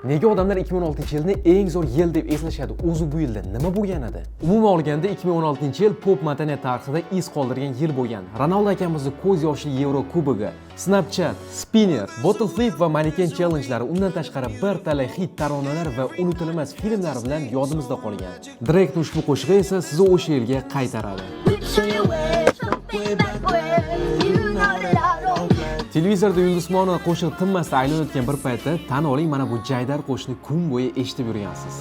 Nega odamlar 2016-yilni eng zo'r yil deb eslashadi? O'zi bu yilda nima bo'lgan edi? Umuman olganda 2016-yil pop madaniyat tarixida iz qoldirgan yil bo'lgan. Ronaldo akamizning ko'z yoshli Yevro kubogi, Snapchat, Spinner, Bottle Flip va Mannequin Challenge'lari, undan tashqari bir talay hit taronalar va unutilmas filmlar bilan yodimizda qolgan. Drake'ning ushbu qo'shig'i esa sizni o'sha yilga qaytaradi. Televizorda yulduzmoni qo'shiq tinmasdan aylanayotgan bir paytda tan oling, mana bu jaydar qo'shni kun bo'yi eshitib yurgansiz.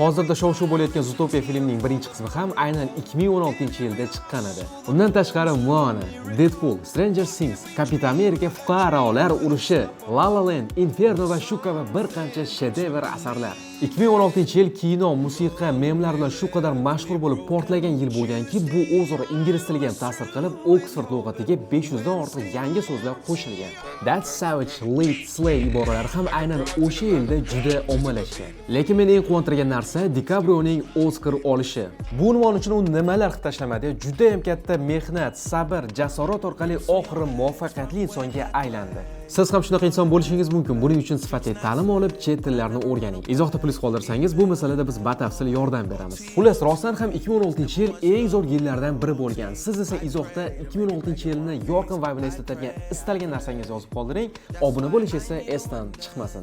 Hozirda shov-shuv bo'layotgan Zootopia filmining birinchi qismi ham aynan 2016-yilda chiqqan edi. Undan tashqari Moana, Deadpool, Stranger Things, Kapitan Amerika, Fuqarolar urushi, La La Land, Inferno va shu kabi bir qancha shedevr asarlar. 2016-yil kino, musiqa, memlar bilan shu qadar mashhur bo'lib portlagan yil bo'lganki, bu o'zaro ingliz tiliga ham ta'sir qilib, Oxford lug'atiga 500 dan ortiq yangi so'zlar qo'shilgan. That's savage, lit, slay iboralari ham aynan o'sha yilda juda ommalashgan. Lekin meni eng quvontirgan narsa DiCaprioning Oscar olishi. Bu unvon uchun u nimalar qilib tashlamadi? Juda ham katta mehnat, sabr, jasorat orqali oxiri muvaffaqiyatli insonga aylandi. Siz ham shunaqa inson bo'lishingiz mumkin. Buning uchun sifatli ta'lim olib, chet tillarini o'rganing. Izohda plyus qoldirsangiz, bu masalada biz batafsil yordam beramiz. Xullas, rostdan ham 2016-yil eng zo'r yillardan biri bo'lgan. Siz esa izohda 2016-yilni yorqin vibini eslatadigan istalgan narsangizni yozib qoldiring. Obuna bo'lish esa esdan chiqmasin.